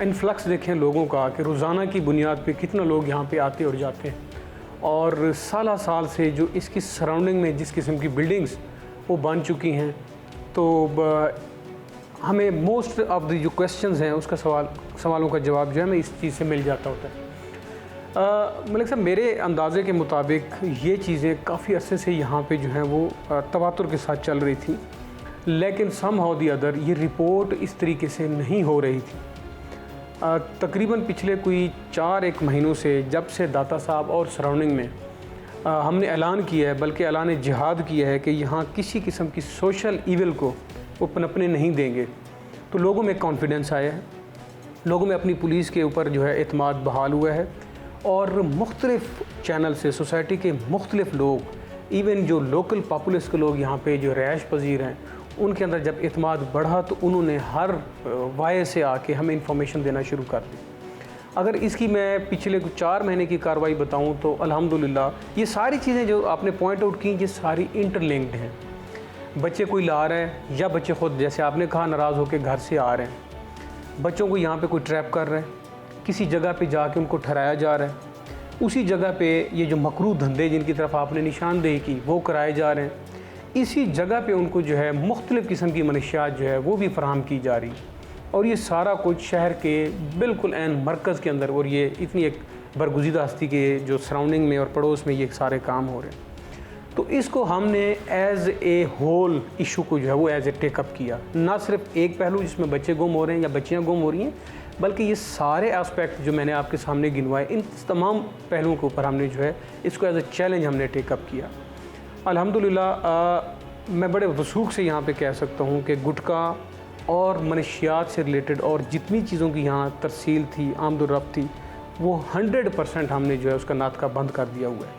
इन्फ्लक्स देखें लोगों का कि रोज़ाना की बुनियाद पे कितना लोग यहाँ पे आते और जाते हैं, और साल साल से जो इसकी सराउंडिंग में जिस किस्म की बिल्डिंग्स वो बन चुकी हैं, तो हमें मोस्ट ऑफ द जो क्वेश्चंस हैं उसका सवालों का जवाब जो है हमें इस चीज़ से मिल जाता होता है। मलिक साहब, मेरे अंदाज़े के मुताबिक ये चीज़ें काफ़ी अरसे से यहाँ पे जो हैं वो तवातुर के साथ चल रही थी, लेकिन सम हाउ दी अदर ये रिपोर्ट इस तरीके से नहीं हो रही थी। तकरीबन पिछले कोई 4-1 महीनों से जब से दाता साहब और सराउंडिंग में हमने ऐलान किया है, बल्कि ऐलान जिहाद किया है कि यहाँ किसी किस्म की सोशल ईविल को वो पनपने नहीं देंगे, तो लोगों में कॉन्फिडेंस आया है, लोगों में अपनी पुलिस के ऊपर जो है एतमाद बहाल हुआ है, और मुख्तलिफ़ चैनल से सोसाइटी के मुख्तलिफ़ लोग, इवन जो लोकल पॉपुलेस के लोग यहाँ पे जो रहायश पजीर हैं, उनके अंदर जब एतमाद बढ़ा तो उन्होंने हर वाये से आके हमें इंफॉर्मेशन देना शुरू कर दी। अगर इसकी मैं पिछले 4 महीने की कार्रवाई बताऊं तो अल्हम्दुलिल्लाह ये सारी चीज़ें जो आपने पॉइंट आउट की ये सारी इंटरलिंक्ड हैं। बच्चे कोई ला रहे हैं या बच्चे ख़ुद, जैसे आपने कहा, नाराज़ होकर घर से आ रहे हैं, बच्चों को यहाँ पे कोई ट्रैप कर रहे हैं, किसी जगह पे जाके उनको ठहराया जा रहा है, उसी जगह पे ये जो मकरूह धंधे जिनकी तरफ आपने निशानदेही की वो कराए जा रहे हैं, इसी जगह पे उनको जो है मुख्तलिफ़ किस्म की मनशियात जो है वो भी फराहम की जा रही, और ये सारा कुछ शहर के बिल्कुल ऐन मरकज़ के अंदर, और ये इतनी एक बरगुज़ीदा हस्ती के जो सराउंडिंग में और पड़ोस में ये सारे काम हो रहे हैं। तो इसको हमने एज़ ए होल इशू को जो है वो एज़ ए टेकअप किया, ना सिर्फ एक पहलू जिसमें बच्चे गुम हो रहे हैं या बच्चियाँ गुम हो रही हैं, बल्कि ये सारे एस्पेक्ट जो मैंने आपके सामने गिनवाए, इन तमाम पहलुओं के ऊपर हमने जो है इसको एज़ ए चैलेंज हमने टेकअप किया। अल्हम्दुलिल्लाह मैं बड़े वसूख से यहाँ पे कह सकता हूँ कि गुटखा और मनशियात से रिलेटेड और जितनी चीज़ों की यहाँ तरसील थी, आमदोरफ्त थी, वो 100% हमने जो है उसका नातका बंद कर दिया हुआ है।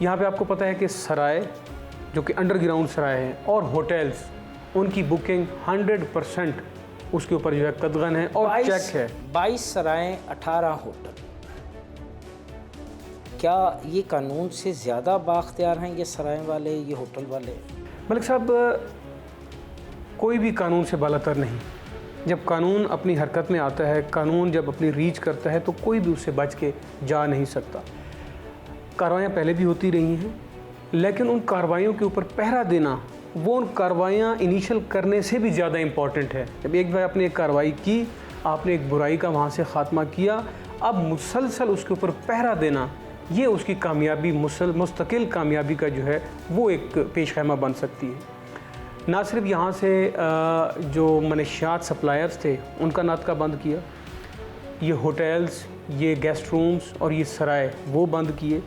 यहाँ पे आपको पता है कि सराय जो कि अंडरग्राउंड सराय हैं और होटल्स, उनकी बुकिंग 100% उसके ऊपर जो है कदगन है और चेक है। 22 सराय, 18 होटल, क्या ये कानून से ज़्यादा बाख्तियार हैं ये सराय वाले, ये होटल वाले? मलिक साहब, कोई भी कानून से बालातर नहीं। जब कानून अपनी हरकत में आता है, कानून जब अपनी रीच करता है, तो कोई भी उससे बच के जा नहीं सकता। कार्रवाइयाँ पहले भी होती रही हैं, लेकिन उन कार्रवाइयों के ऊपर पहरा देना, वो उन कार्रवाइयाँ इनिशियल करने से भी ज़्यादा इम्पॉर्टेंट है। जब एक बार आपने एक कार्रवाई की, आपने एक बुराई का वहाँ से ख़ात्मा किया, अब मुसलसल उसके ऊपर पहरा देना, ये उसकी कामयाबी, मुस्तकिल कामयाबी का जो है वो एक पेशखैमा बन सकती है। ना सिर्फ यहाँ से जो मनशियात सप्लायर्स थे उनका नाटका बंद किया, ये होटल्स, ये गेस्ट रूम्स और ये सराय वो बंद किए,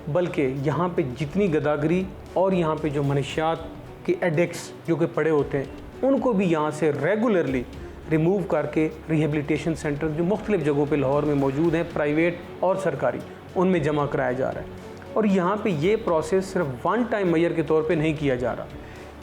बल्कि यहाँ पे जितनी गदागरी और यहाँ पे जो मनशियात के एडिक्ट्स जो कि पड़े होते हैं उनको भी यहाँ से रेगुलरली रिमूव करके रिहेबिलिटेशन सेंटर जो मुख्तलिफ़ जगहों पे लाहौर में मौजूद हैं, प्राइवेट और सरकारी, उनमें जमा कराया जा रहा है। और यहाँ पे ये प्रोसेस सिर्फ वन टाइम मेजर के तौर पे नहीं किया जा रहा,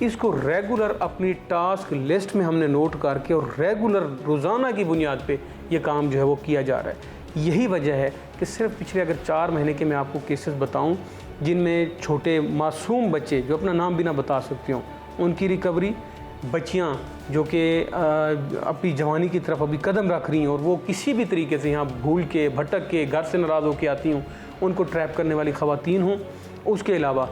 इसको रेगुलर अपनी टास्क लिस्ट में हमने नोट करके और रेगुलर रोज़ाना की बुनियाद पे ये काम जो है वो किया जा रहा है। यही वजह है कि सिर्फ पिछले अगर 4 महीने के मैं आपको केसेस बताऊं जिनमें छोटे मासूम बच्चे जो अपना नाम भी ना बता सकते हों उनकी रिकवरी, बच्चियां जो कि अपनी जवानी की तरफ अभी कदम रख रही हैं और वो किसी भी तरीके से यहाँ भूल के, भटक के, घर से नाराज़ होकर आती हूँ, उनको ट्रैप करने वाली ख़वातीन हों। उसके अलावा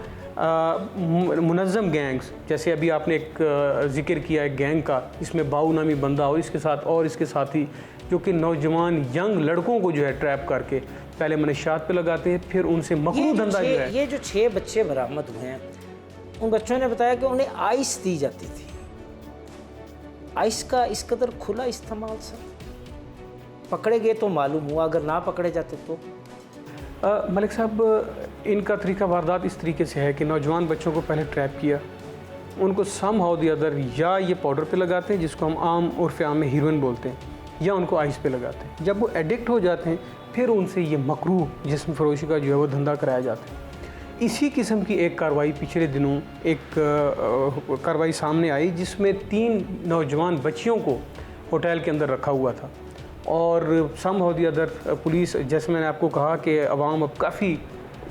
मुनज़्ज़म गैंग्स, जैसे अभी आपने एक ज़िक्र किया एक गैंग का, इसमें बाऊ नामी बंदा और इसके साथ और इसके साथी जो कि नौजवान यंग लड़कों को जो है ट्रैप करके पहले मनशियात पे लगाते हैं, फिर उनसे मकरू धंधा जो है। ये जो 6 बच्चे बरामद हुए हैं, उन बच्चों ने बताया कि उन्हें आइस दी जाती थी। आइस का इस कदर खुला इस्तेमाल सर, पकड़े गए तो मालूम हुआ, अगर ना पकड़े जाते तो? मलिक साहब, इनका तरीका वारदात इस तरीके से है कि नौजवान बच्चों को पहले ट्रैप किया, उनको सम हाउ दी अदर या ये पाउडर पे लगाते हैं जिसको हम आम उर्फ़ आम में हीरोइन बोलते हैं, या उनको आइस पे लगाते हैं। जब वो एडिक्ट हो जाते हैं फिर उनसे ये मकरू जिस्म फरोशी का जो है वो धंधा कराया जाता है। इसी किस्म की एक कार्रवाई पिछले दिनों एक कार्रवाई सामने आई जिसमें 3 नौजवान बच्चियों को होटल के अंदर रखा हुआ था और somehow the other police, जैसे मैंने आपको कहा कि अवाम अब काफ़ी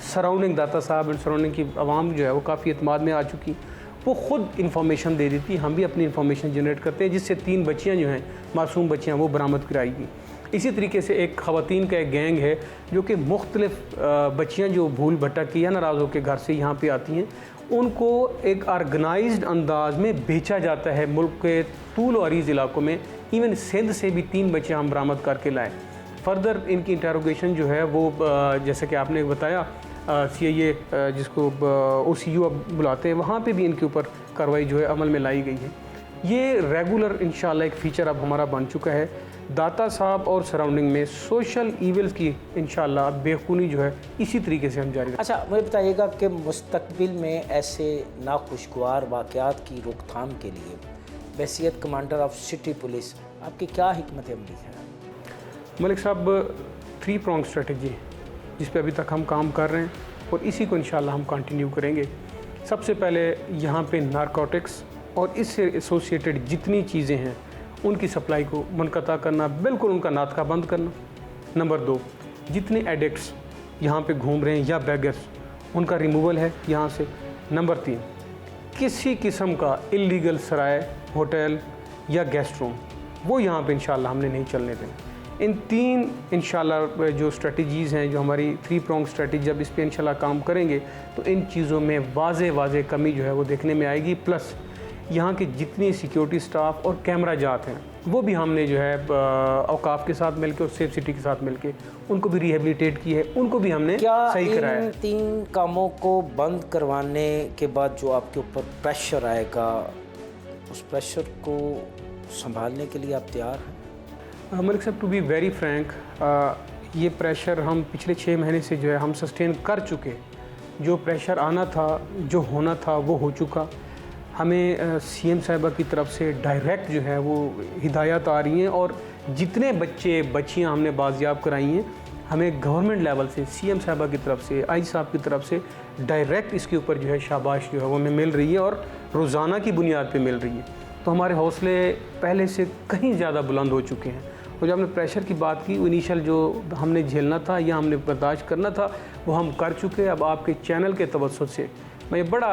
सराउंडिंग दाता साहब एंड सराउंडिंग की अवाम जो है वो काफ़ी एतमाद में आ चुकी, वो ख़ुद इन्फॉर्मेशन दे देती, हम भी अपनी इन्फॉर्मेशन जनरेट करते हैं जिससे 3 बच्चियाँ जो हैं मासूम बच्चियाँ वो बरामद कराई गई। इसी तरीके से एक ख़वातीन का एक गैंग है जो कि मुख्तलिफ़ बच्चियाँ जो भूल भटक के या नाराज़ होकर घर से यहाँ पे आती हैं, उनको एक ऑर्गेनाइज्ड अंदाज में बेचा जाता है मुल्क के तूल और अरीज़ इलाकों में। इवन सिंध से भी 3 बच्चे हम बरामद करके लाए। फर्दर इनकी इंटरोगेशन जो है वो जैसे कि आपने बताया CIA जिसको OCU अब बुलाते हैं, वहाँ पे भी इनके ऊपर कार्रवाई जो है अमल में लाई गई है। ये रेगुलर इंशाल्लाह एक फ़ीचर अब हमारा बन चुका है। दाता साहब और सराउंडिंग में सोशल इवल्स की इंशाल्लाह बेखूनी जो है इसी तरीके से हम जारी रखेंगे। अच्छा, मुझे बताइएगा कि मुस्तकबिल में ऐसे नाखुशगवार वाक़यात की रोकथाम के लिए बहसियत कमांडर ऑफ सिटी पुलिस आपकी क्या हिकमत अमली है? मलिक साहब, 3 pronged स्ट्रेटजी जिस पे अभी तक हम काम कर रहे हैं और इसी को इंशाल्लाह हम कंटिन्यू करेंगे। सबसे पहले यहाँ पे नारकोटिक्स और इससे एसोसिएटेड जितनी चीज़ें हैं उनकी सप्लाई को मुनक़ता करना, बिल्कुल उनका नाटका बंद करना। नंबर 2, जितने एडिक्ट्स यहाँ पे घूम रहे हैं या बैगर्स, उनका रिमूवल है यहाँ से। नंबर 3, किसी किस्म का इलीगल सराय, होटल या गेस्ट रूम वो यहाँ पे इंशाल्लाह हमने नहीं चलने देना। इन 3 इंशाल्लाह जो स्ट्रेटजीज़ हैं, जो हमारी 3 pronged स्ट्रेटजी, जब इस पर इंशाल्लाह काम करेंगे तो इन चीज़ों में वाज़े कमी जो है वो देखने में आएगी। प्लस यहाँ की जितनी सिक्योरिटी स्टाफ और कैमरा जात हैं वो भी हमने जो है औकाफ के साथ मिलकर और सेफ सिटी के साथ मिलकर उनको भी रिहेबिलिटेट की है, उनको भी हमने सही कराया है। इन 3 कामों को बंद करवाने के बाद जो आपके ऊपर प्रेशर आएगा, उस प्रेशर को संभालने के लिए आप तैयार हैं? मलिक साहब, टू बी वेरी फ्रैंक, ये प्रेशर हम पिछले 6 महीने से जो है हम सस्टेन कर चुके। जो प्रेशर आना था, जो होना था वो हो चुका। हमें CM साहिबा की तरफ से डायरेक्ट जो है वो हिदायत आ रही हैं और जितने बच्चे बच्चियां हमने बाजियाब कराई हैं, हमें गवर्नमेंट लेवल से CM साहिबा की तरफ से, IG साहब की तरफ से डायरेक्ट इसके ऊपर जो है शाबाश जो है वो हमें मिल रही है और रोज़ाना की बुनियाद पे मिल रही है। तो हमारे हौसले पहले से कहीं ज़्यादा बुलंद हो चुके हैं और जब हमने प्रेशर की बात की, इनिशियल जो हमने झेलना था या हमने बर्दाश्त करना था वो हम कर चुके हैं। अब आपके चैनल के तवज्जुह से मैं ये बड़ा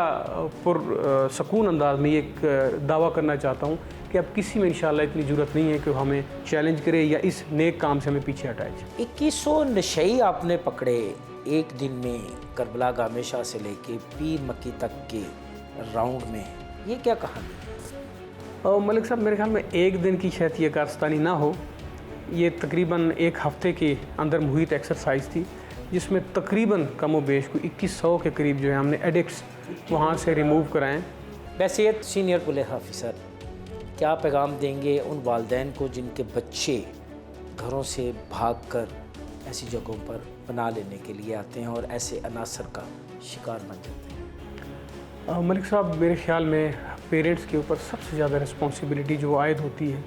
पुरसकून अंदाज में एक दावा करना चाहता हूँ कि अब किसी में इंशाल्लाह इतनी ज़रूरत नहीं है कि हमें चैलेंज करे या इस नेक काम से हमें पीछे हटाए जाए। 2100 नशई आपने पकड़े एक दिन में, करबला गामेशा से लेके पीर मक्की तक के राउंड में, ये क्या कहानी है? मलिक साहब, मेरे ख्याल में एक दिन की शायद ये कारस्तानी ना हो, ये तकरीबन एक हफ़्ते के अंदर मुहित एक्सरसाइज थी जिसमें तकरीबन कम व बेश को 2100 के करीब जो है हमने एडिक्ट्स वहाँ से रिमूव कराएँ। वैसे सीनियर पुलिस ऑफिसर क्या पैगाम देंगे उन वालिदैन को जिनके बच्चे घरों से भागकर ऐसी जगहों पर बना लेने के लिए आते हैं और ऐसे अनासर का शिकार बन जाते हैं? मलिक साहब, मेरे ख्याल में पेरेंट्स के ऊपर सबसे ज़्यादा रिस्पॉन्सिबिलिटी जो आयद होती है,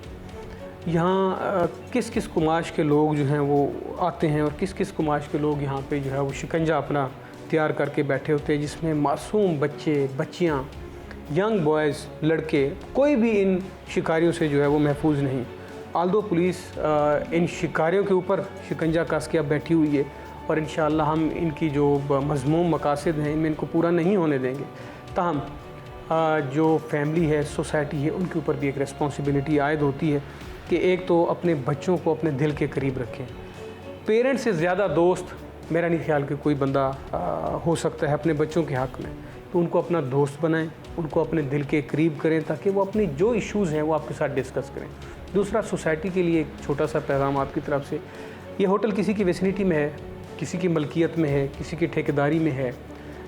यहाँ किस किस कुमाश के लोग जो हैं वो आते हैं और किस किस कुमाश के लोग यहाँ पे जो है वो शिकंजा अपना तैयार करके बैठे होते हैं, जिसमें मासूम बच्चे, बच्चियाँ, यंग बॉयज़, लड़के, कोई भी इन शिकारियों से जो है वो महफूज नहीं। आल्दो पुलिस इन शिकारियों के ऊपर शिकंजा कस के अब बैठी हुई है और इंशाअल्लाह हम इनकी जो मज़मूम मकासद हैं इनमें इनको पूरा नहीं होने देंगे। ताहम जो फैमिली है, सोसाइटी है, उनके ऊपर भी एक रिस्पॉन्सिबिलिटी आयद होती है कि एक तो अपने बच्चों को अपने दिल के करीब रखें। पेरेंट्स से ज़्यादा दोस्त मेरा नहीं ख्याल कि कोई बंदा हो सकता है अपने बच्चों के हक़ में, तो उनको अपना दोस्त बनाएं, उनको अपने दिल के करीब करें ताकि वो अपनी जो इश्यूज़ हैं वो आपके साथ डिस्कस करें। दूसरा, सोसाइटी के लिए एक छोटा सा पैगाम आपकी तरफ से, ये होटल किसी की वेसिनिटी में है, किसी की मलकियत में है, किसी की ठेकेदारी में है,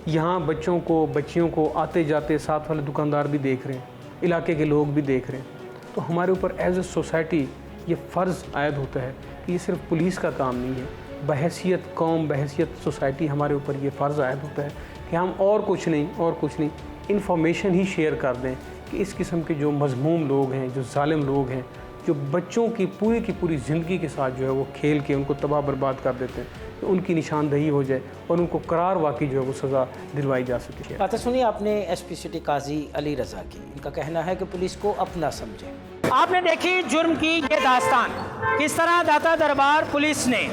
यहाँ बच्चों को, बच्चियों को आते जाते साथ वाले दुकानदार भी देख रहे हैं, इलाके के लोग भी देख रहे हैं, तो हमारे ऊपर एज ए सोसाइटी ये फ़र्ज़ आयद होता है कि ये सिर्फ पुलिस का काम नहीं है, बहैसियत कौम, बहैसियत सोसाइटी हमारे ऊपर ये फ़र्ज़ आयद होता है कि हम और कुछ नहीं इंफॉर्मेशन ही शेयर कर दें कि इस किस्म के जो मज़मूम लोग हैं, जो जालिम लोग हैं, जो बच्चों की पूरी ज़िंदगी के साथ जो है वो खेल के उनको तबाह बर्बाद कर देते हैं, तो उनकी निशानदही हो जाए और उनको करार वाकई जो है वो सज़ा दिलवाई जा सके। बात सुनिए आपने एसपी सिटी काजी अली रज़ा की, इनका कहना है कि पुलिस को अपना समझे। आपने देखी जुर्म की ये दास्तान, किस तरह दाता दरबार पुलिस ने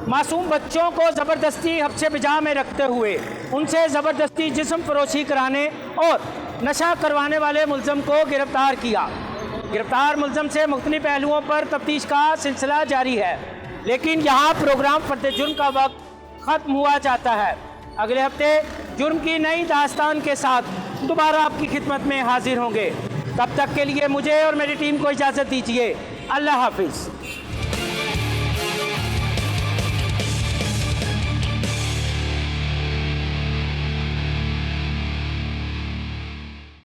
मासूम बच्चों को ज़बरदस्ती हब्से बिजा में रखते हुए उनसे ज़बरदस्ती जिस्म फरोशी कराने और नशा करवाने वाले मुलज़म को गिरफ़्तार किया। गिरफ़्तार मुलज़म से मुख्तलिफ़ पहलुओं पर तफ्तीश का सिलसिला जारी है, लेकिन यहाँ प्रोग्राम फर्द जुर्म का वक्त ख़त्म हुआ चाहता है। अगले हफ्ते जुर्म की नई दास्तान के साथ दोबारा आपकी खिदमत में हाजिर होंगे। तब तक के लिए मुझे और मेरी टीम को इजाज़त दीजिए। अल्लाह हाफिज़।